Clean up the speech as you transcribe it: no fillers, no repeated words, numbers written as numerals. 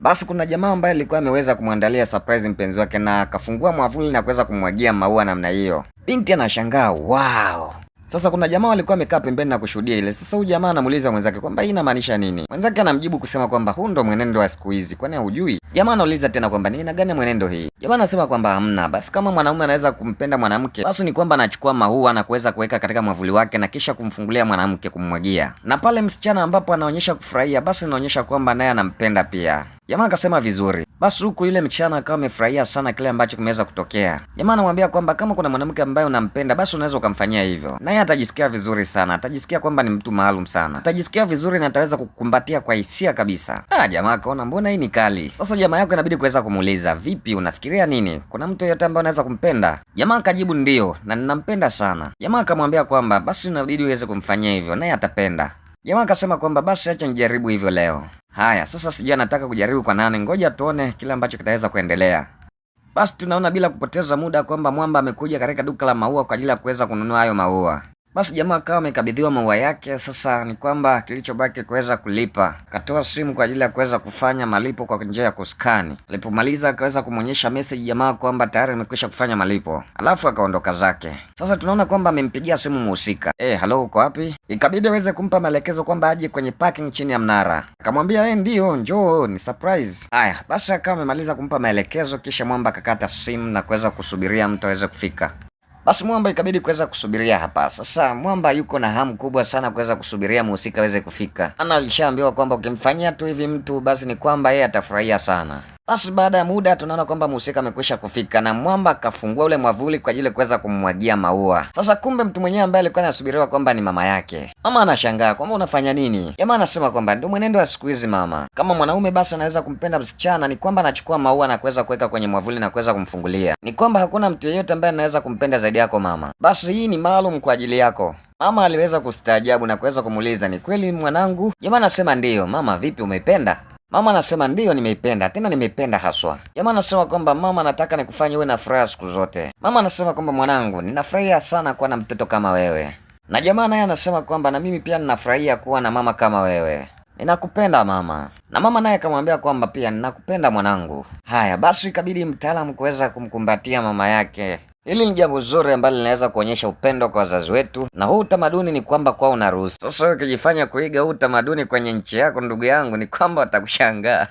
Basi kuna jamaa ambaye alikuwa ameweza kumwandalia surprise mpenzi wake na akafungua mwavuli na kuweza kumwagia maua namna hiyo. Binti anashangaa, wow. Sasa kuna jamaa walikuwa wamekaa pembeni na kushuhudia ile. Sasa huyu jamaa anamuuliza mwenzake kwamba hii inamaanisha nini? Mwenzake anamjibu kusema kwamba huu ndo mwenendo wa siku hizi, kwani hujui? Jamaa anauliza tena kwamba ni aina gani mwenendo hii? Jamaa anasema kwamba hamna. Basi kama mwanaume anaweza kumpenda mwanamke, basi ni kwamba anachukua maua na kuweza kuweka katika mwavuli wake na kisha kumfungulia mwanamke kummwagia. Na pale msichana ambapo anaonyesha kufurahia, basi inaonyesha kwamba naye anampenda pia. Jamaa akasema vizuri. Basi huku yule msichana akawa amefurahia sana kile ambacho kimeweza kutokea. Jamaa anamwambia kwamba kama kuna mwanamke ambaye unampenda, basi unaweza ukamfanyia hivyo. Naye atajisikia vizuri sana. Atajisikia kwamba ni mtu maalum sana. Atajisikia vizuri na ataweza kukumbatia kwa hisia kabisa. Jamaa akaona mbona hii ni kali. Sasa jamaa yako inabidi kuweza kumuuliza, vipi unafikiria nini? Kuna mtu yeyote ambaye anaweza kumpenda? Jamaa akajibu ndio, na ninampenda sana. Jamaa akamwambia kwamba basi unabidi uweze kumfanyia hivyo, naye atapenda. Jamaa akasema kwamba basi acha nijaribu hivyo leo. Haya, sasa sijui nataka kujaribu kwa nani, ngoja tuone kile ambacho kitaweza kuendelea. Basi tunaona bila kupoteza muda kwamba mwamba amekuja katika duka la maua kwa ajili ya kuweza kununua hayo maua. Basi jamaa akawa amekabidhiwa maua yake. Sasa ni kwamba kilichobaki kuweza kulipa. Akatoa simu kwa ajili ya kuweza kufanya malipo kwa njia ya kuskani. Alipomaliza akaweza kumwonyesha message jamaa kwamba tayari amekwisha kufanya malipo. Alafu akaondoka zake. Sasa tunaona kwamba amempigia simu mhusika. Hello, uko wapi? Ikabidi aweze kumpa maelekezo kwamba aje kwenye parking chini ya mnara. Akamwambia ndio, njoo, ni surprise. Haya, basi akawa amemaliza kumpa maelekezo kisha mwamba akakata simu na kuweza kusubiria mtu aweze kufika. Basi mwamba ikabidi kuweza kusubiria hapa. Sasa mwamba yuko na hamu kubwa sana kuweza kusubiria mhusika aweze kufika. Ana alishaambiwa kwamba ukimfanyia tu hivi mtu basi ni kwamba yeye atafurahia sana. Basi baada ya muda tunaona kwamba mhusika amekwisha kufika na mwamba akafungua ule mwavuli kwa ajili ya kuweza kummwagia maua. Sasa kumbe mtu mwenyewe ambaye alikuwa anasubiriwa kwamba ni mama yake. Mama anashangaa kwamba unafanya nini? Jamaa anasema kwamba ndio mwenendo wa siku hizi mama. Kama mwanaume basi anaweza kumpenda msichana ni kwamba anachukua maua na kuweza kuweka kwenye mwavuli na kuweza kumfungulia. Ni kwamba hakuna mtu yeyote ambaye anaweza kumpenda zaidi yako mama. Basi hii ni maalum kwa ajili yako. Mama aliweza kustaajabu na kuweza kumuuliza, ni kweli mwanangu? Jamaa anasema ndiyo. Mama vipi, umeipenda? Mama anasema ndiyo, nimeipenda, tena nimeipenda haswa. Jamaa anasema kwamba mama anataka nikufanye uwe na furaha siku zote. Mama anasema kwamba mwanangu, ninafurahia sana kuwa na mtoto kama wewe. Na jamaa naye anasema kwamba na mimi pia ninafurahia kuwa na mama kama wewe. Ninakupenda mama. Na mama naye akamwambia kwamba pia ninakupenda mwanangu. Haya, basi ikabidi mtaalamu kuweza kumkumbatia mama yake. Hili ni jambo zuri ambalo linaweza kuonyesha upendo kwa wazazi wetu, na huu utamaduni ni kwamba kwa unaruhusu. Sasa wewe ukijifanya kuiga huu utamaduni kwenye nchi yako, ndugu yangu, ni kwamba watakushangaa.